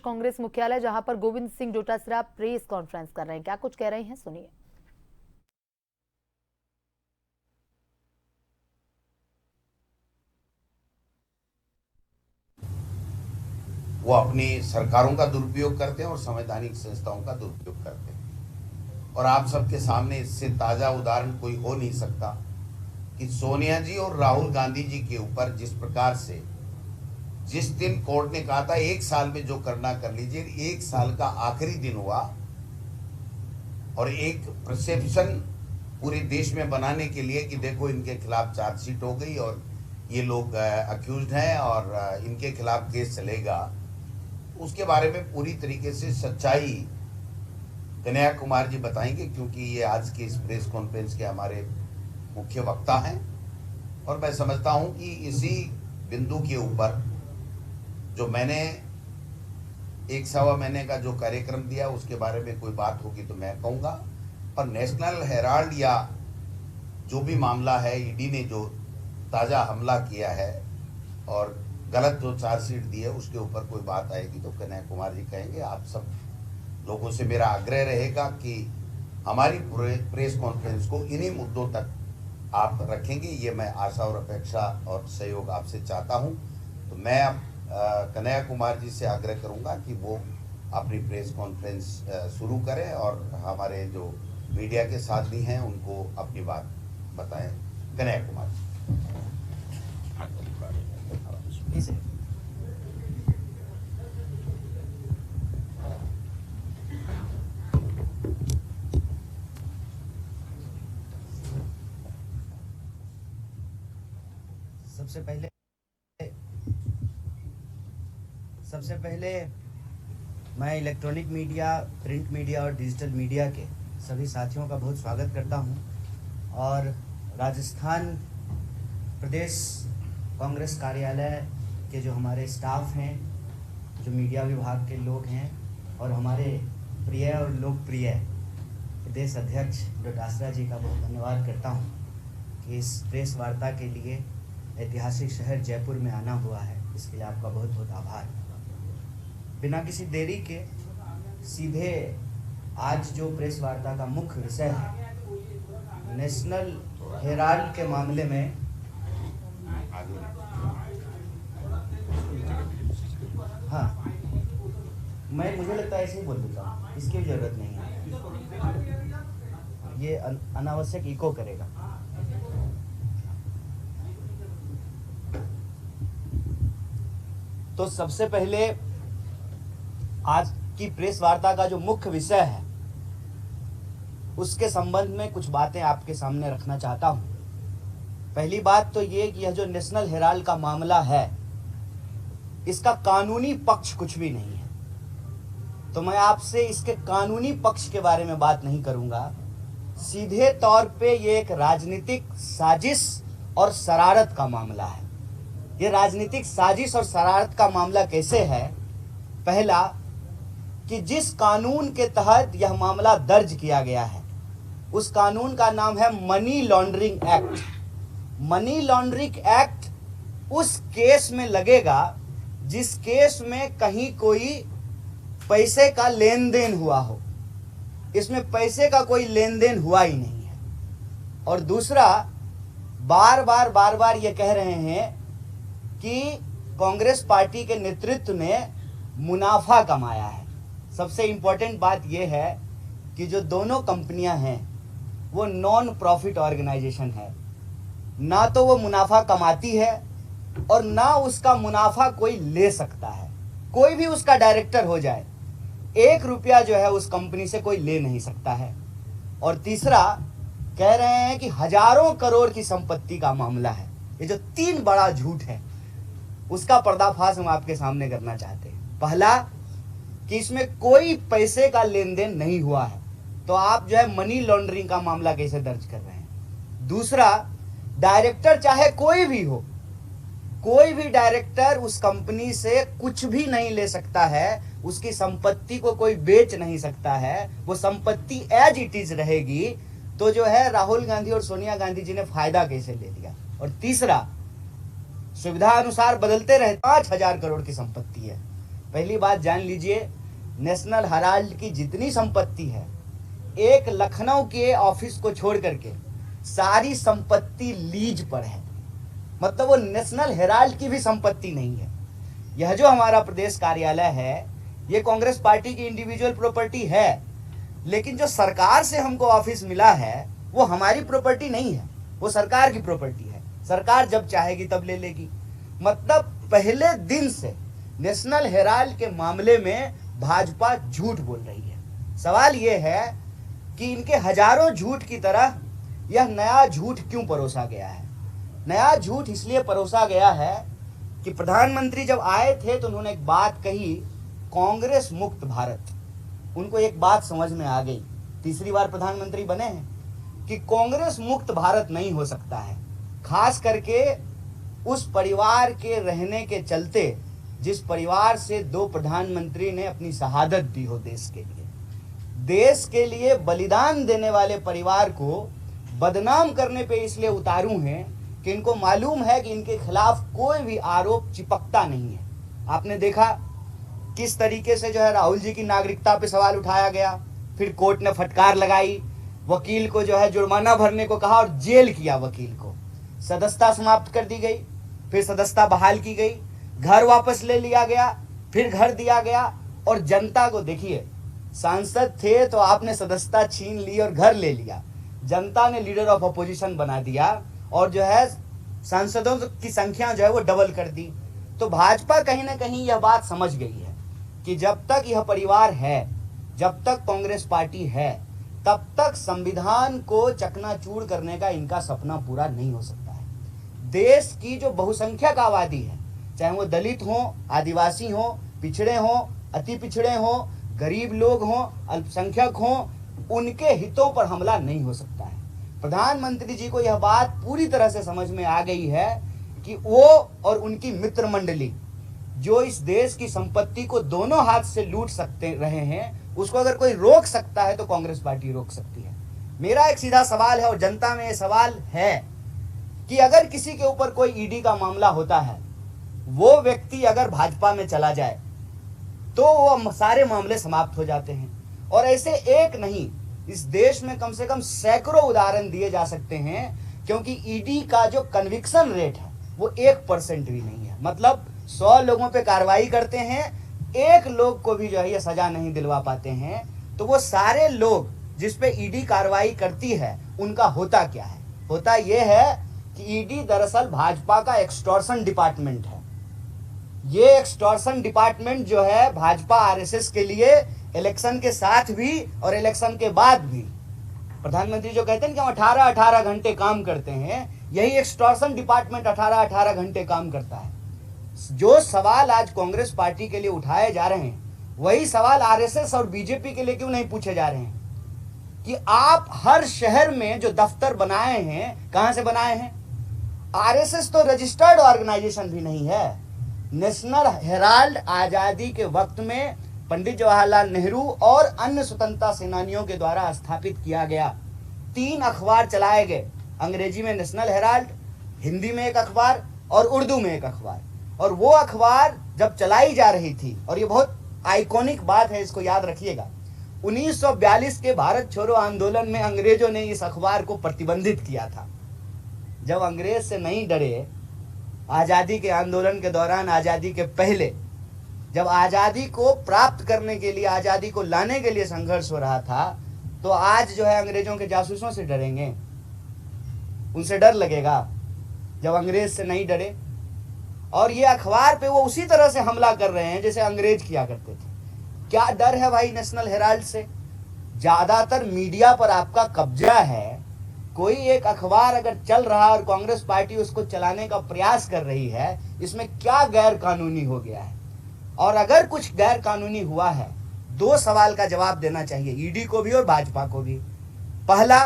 कांग्रेस मुख्यालय, जहां पर गोविंद सिंह डोटासरा प्रेस कॉन्फ्रेंस कर रहे हैं। क्या कुछ कह रहे हैं, सुनिए। वो अपनी सरकारों का दुरुपयोग करते हैं और संवैधानिक संस्थाओं का दुरुपयोग करते हैं। और आप सबके सामने इससे ताजा उदाहरण कोई हो नहीं सकता कि सोनिया जी और राहुल गांधी जी के ऊपर जिस प्रकार से जिस दिन कोर्ट ने कहा था 1 साल में जो करना कर लीजिए, 1 साल का आखिरी दिन हुआ और एक परसेप्शन पूरे देश में बनाने के लिए कि देखो इनके खिलाफ चार्जशीट हो गई और ये लोग अक्यूज्ड हैं और इनके खिलाफ केस चलेगा, उसके बारे में पूरी तरीके से सच्चाई कन्हैया कुमार जी बताएंगे, क्योंकि ये आज की इस प्रेस कॉन्फ्रेंस के हमारे मुख्य वक्ता हैं। और मैं समझता हूं कि इसी बिंदु के ऊपर जो मैंने 1 सवा महीने का जो कार्यक्रम दिया उसके बारे में कोई बात होगी तो मैं कहूँगा। और नेशनल हेराल्ड या जो भी मामला है, ईडी ने जो ताज़ा हमला किया है और गलत जो चार्जशीट दी है उसके ऊपर कोई बात आएगी तो कन्हैया कुमार जी कहेंगे। आप सब लोगों से मेरा आग्रह रहेगा कि हमारी प्रेस कॉन्फ्रेंस को इन्हीं मुद्दों तक आप रखेंगे, ये मैं आशा और अपेक्षा और सहयोग आपसे चाहता हूं। तो मैं अब कन्हैया कुमार जी से आग्रह करूंगा कि वो अपनी प्रेस कॉन्फ्रेंस शुरू करें और हमारे जो मीडिया के साथी हैं उनको अपनी बात बताएं। कन्हैया कुमार जी। सबसे पहले मैं इलेक्ट्रॉनिक मीडिया, प्रिंट मीडिया और डिजिटल मीडिया के सभी साथियों का बहुत स्वागत करता हूं। और राजस्थान प्रदेश कांग्रेस कार्यालय के जो हमारे स्टाफ हैं, जो मीडिया विभाग के लोग हैं और हमारे प्रिय और लोकप्रिय प्रदेश अध्यक्ष डोटासरा जी का बहुत धन्यवाद करता हूं कि इस प्रेस वार्ता के लिए ऐतिहासिक शहर जयपुर में आना हुआ है। इसके लिए आपका बहुत बहुत आभार। बिना किसी देरी के सीधे आज जो प्रेस वार्ता का मुख्य विषय है, नेशनल हेराल्ड के मामले में मुझे लगता है ऐसे ही बोल देता हूँ, इसकी भी जरूरत नहीं है, ये अनावश्यक इको करेगा। तो सबसे पहले आज की प्रेस वार्ता का जो मुख्य विषय है उसके संबंध में कुछ बातें आपके सामने रखना चाहता हूं। पहली बात तो ये कि यह जो नेशनल हेराल्ड का मामला है, इसका कानूनी पक्ष कुछ भी नहीं है। तो मैं आपसे इसके कानूनी पक्ष के बारे में बात नहीं करूंगा। सीधे तौर पे ये एक राजनीतिक साजिश और शरारत का मामला है। ये राजनीतिक साजिश और शरारत का मामला कैसे है? पहला, कि जिस कानून के तहत यह मामला दर्ज किया गया है उस कानून का नाम है money laundering act. Money laundering act उस केस में लगेगा जिस केस में कहीं कोई पैसे का लेन देन हुआ हो। इसमें पैसे का कोई लेन देन हुआ ही नहीं है। और दूसरा, बार बार ये कह रहे हैं कि कांग्रेस पार्टी के नेतृत्व ने मुनाफा कमाया है। सबसे इंपॉर्टेंट बात यह है कि जो दोनों कंपनियां हैं वो नॉन प्रॉफिट ऑर्गेनाइजेशन है। ना तो वो मुनाफा कमाती है और ना उसका मुनाफा कोई ले सकता है। कोई भी उसका डायरेक्टर हो जाए, 1 रुपया जो है उस कंपनी से कोई ले नहीं सकता है। और तीसरा, कह रहे हैं कि हजारों करोड़ की संपत्ति का मामला है। ये जो 3 बड़ा झूठ है उसका पर्दाफाश हम आपके सामने करना चाहते हैं। पहला, कि इसमें कोई पैसे का लेन देन नहीं हुआ है, तो आप जो है मनी लॉन्ड्रिंग का मामला कैसे दर्ज कर रहे हैं। दूसरा, डायरेक्टर चाहे कोई भी हो, कोई भी डायरेक्टर उस कंपनी से कुछ भी नहीं ले सकता है, उसकी संपत्ति को कोई बेच नहीं सकता है, वो संपत्ति एज इट इज रहेगी। तो जो है राहुल गांधी और सोनिया गांधी जी ने फायदा कैसे ले लिया। और तीसरा, सुविधा अनुसार बदलते रहे 5,000 करोड़ की संपत्ति है पहली बात जान लीजिए, नेशनल हेराल्ड की जितनी संपत्ति है, एक लखनऊ के ऑफिस को छोड़ करके सारी संपत्ति लीज पर है। मतलब वो नेशनल हेराल्ड की भी संपत्ति नहीं है। यह जो हमारा प्रदेश कार्यालय है, ये कांग्रेस पार्टी की इंडिविजुअल प्रॉपर्टी है, लेकिन जो सरकार से हमको ऑफिस मिला है वो हमारी प्रॉपर्टी नहीं है, वो सरकार की प्रॉपर्टी है। सरकार जब चाहेगी तब ले लेगी। मतलब पहले दिन से नेशनल हेराल्ड के मामले में भाजपा झूठ बोल रही है। सवाल यह है कि इनके हजारों झूठ की तरह यह नया झूठ क्यों परोसा गया है। नया झूठ इसलिए परोसा गया है कि प्रधानमंत्री जब आए थे तो उन्होंने एक बात कही, कांग्रेस मुक्त भारत। उनको एक बात समझ में आ गई, तीसरी बार प्रधानमंत्री बने हैं, कि कांग्रेस मुक्त भारत नहीं हो सकता है। खास करके उस परिवार के रहने के चलते जिस परिवार से 2 प्रधानमंत्री ने अपनी शहादत दी हो देश के लिए बलिदान देने वाले परिवार को बदनाम करने पे इसलिए उतारू हैं कि इनको मालूम है कि इनके खिलाफ कोई भी आरोप चिपकता नहीं है। आपने देखा किस तरीके से जो है राहुल जी की नागरिकता पे सवाल उठाया गया, फिर कोर्ट ने फटकार लगाई, वकील को जो है जुर्माना भरने को कहा और जेल किया वकील को, सदस्यता समाप्त कर दी गई, फिर सदस्यता बहाल की गई, घर वापस ले लिया गया, फिर घर दिया गया। और जनता को देखिए, सांसद थे तो आपने सदस्यता छीन ली और घर ले लिया, जनता ने लीडर ऑफ अपोजिशन बना दिया और जो है सांसदों की संख्या जो है वो डबल कर दी। तो भाजपा कहीं ना कहीं यह बात समझ गई है कि जब तक यह परिवार है, जब तक कांग्रेस पार्टी है, तब तक संविधान को चकनाचूर करने का इनका सपना पूरा नहीं हो सकता है। देश की जो बहुसंख्यक आबादी है, चाहे वो दलित हो, आदिवासी हो, पिछड़े हो, अति पिछड़े हो, गरीब लोग हो, अल्पसंख्यक हो, उनके हितों पर हमला नहीं हो सकता है। प्रधानमंत्री जी को यह बात पूरी तरह से समझ में आ गई है कि वो और उनकी मित्र मंडली जो इस देश की संपत्ति को दोनों हाथ से लूट सकते रहे हैं, उसको अगर कोई रोक सकता है तो कांग्रेस पार्टी रोक सकती है। मेरा एक सीधा सवाल है और जनता में यह सवाल है कि अगर किसी के ऊपर कोई ईडी का मामला होता है, वो व्यक्ति अगर भाजपा में चला जाए तो वो सारे मामले समाप्त हो जाते हैं। और ऐसे एक नहीं, इस देश में कम से कम सैकड़ों उदाहरण दिए जा सकते हैं, क्योंकि ईडी का जो कन्विक्शन रेट है वो 1% भी नहीं है। मतलब 100 लोगों पे कार्रवाई करते हैं, एक लोग को भी जो है ये सजा नहीं दिलवा पाते हैं। तो वो सारे लोग जिस पे ईडी कार्रवाई करती है उनका होता क्या है? होता यह है कि ईडी दरअसल भाजपा का एक्सटॉर्शन डिपार्टमेंट है। ये एक्सटॉर्शन डिपार्टमेंट जो है भाजपा आरएसएस के लिए इलेक्शन के साथ भी और इलेक्शन के बाद भी, प्रधानमंत्री जो कहते हैं कि हम 18-18 घंटे काम करते हैं, यही एक्सटॉर्शन डिपार्टमेंट 18-18 घंटे काम करता है। जो सवाल आज कांग्रेस पार्टी के लिए उठाए जा रहे हैं, वही सवाल आरएसएस और बीजेपी के लिए क्यों नहीं पूछे जा रहे हैं कि आप हर शहर में जो दफ्तर बनाए हैं, कहां से बनाए हैं? आरएसएस तो रजिस्टर्ड ऑर्गेनाइजेशन भी नहीं है। नेशनल हेराल्ड आजादी के वक्त में पंडित जवाहरलाल नेहरू और अन्य स्वतंत्रता सेनानियों के द्वारा स्थापित किया गया। 3 अखबार चलाए गए, अंग्रेजी में नेशनल हेराल्ड, हिंदी में एक अखबार और उर्दू में एक अखबार। और वो अखबार जब चलाई जा रही थी, और ये बहुत आइकॉनिक बात है, इसको याद रखिएगा, 1942 के भारत छोड़ो आंदोलन में अंग्रेजों ने इस अखबार को प्रतिबंधित किया था। जब अंग्रेज से नहीं डरे, आज़ादी के आंदोलन के दौरान, आज़ादी के पहले, जब आज़ादी को प्राप्त करने के लिए, आज़ादी को लाने के लिए संघर्ष हो रहा था, तो आज जो है अंग्रेजों के जासूसों से डरेंगे? उनसे डर लगेगा जब अंग्रेज से नहीं डरे। और ये अखबार पे वो उसी तरह से हमला कर रहे हैं जैसे अंग्रेज किया करते थे। क्या डर है भाई नेशनल हेराल्ड से? ज्यादातर मीडिया पर आपका कब्जा है। कोई एक अखबार अगर चल रहा है और कांग्रेस पार्टी उसको चलाने का प्रयास कर रही है, इसमें क्या गैर कानूनी हो गया है? और अगर कुछ गैर कानूनी हुआ है, 2 सवाल का जवाब देना चाहिए ईडी को भी और भाजपा को भी। पहला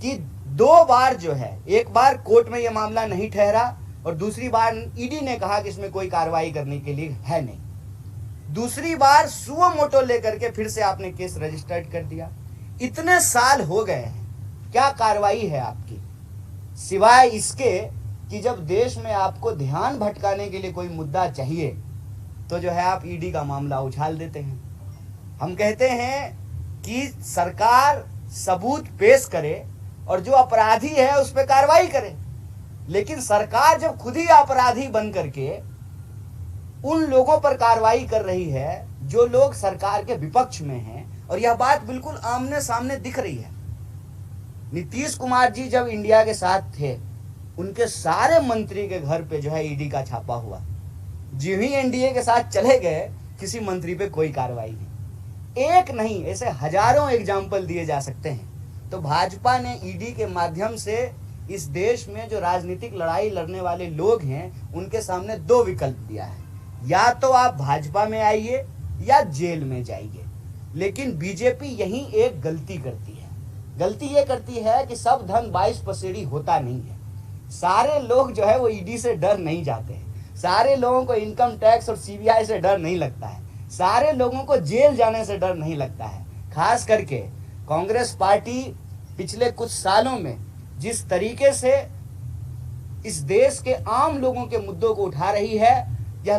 कि 2 बार जो है, एक बार कोर्ट में यह मामला नहीं ठहरा और दूसरी बार ईडी ने कहा कि इसमें कोई कार्रवाई करने के लिए है नहीं। दूसरी बार सुओ मोटो लेकर के फिर से आपने केस रजिस्टर्ड कर दिया। इतने साल हो गए हैं, क्या कार्रवाई है आपकी? सिवाय इसके कि जब देश में आपको ध्यान भटकाने के लिए कोई मुद्दा चाहिए तो जो है आप ईडी का मामला उछाल देते हैं। हम कहते हैं कि सरकार सबूत पेश करे और जो अपराधी है उस पर कार्रवाई करे, लेकिन सरकार जब खुद ही अपराधी बन करके उन लोगों पर कार्रवाई कर रही है जो लोग सरकार के विपक्ष में हैं, और यह बात बिल्कुल आमने सामने दिख रही है। नीतीश कुमार जी जब इंडिया के साथ थे, उनके सारे मंत्री के घर पे जो है ईडी का छापा हुआ। जो ही एनडीए के साथ चले गए, किसी मंत्री पे कोई कार्रवाई नहीं। एक नहीं, ऐसे हजारों एग्जाम्पल दिए जा सकते हैं। तो भाजपा ने ईडी के माध्यम से इस देश में जो राजनीतिक लड़ाई लड़ने वाले लोग हैं, उनके सामने दो विकल्प दिया है, या तो आप भाजपा में आइए या जेल में जाइए। लेकिन बीजेपी यही एक गलती करती है। गलती ये करती है कि सब धन 22 पसेड़ी होता नहीं है। सारे लोग जो है वो ईडी से डर नहीं जाते हैं। सारे लोगों को इनकम टैक्स और सीबीआई से डर नहीं लगता है। सारे लोगों को जेल जाने से डर नहीं लगता है। खास करके कांग्रेस पार्टी पिछले कुछ सालों में जिस तरीके से इस देश के आम लोगों के मुद्दों को उठा रही है, यह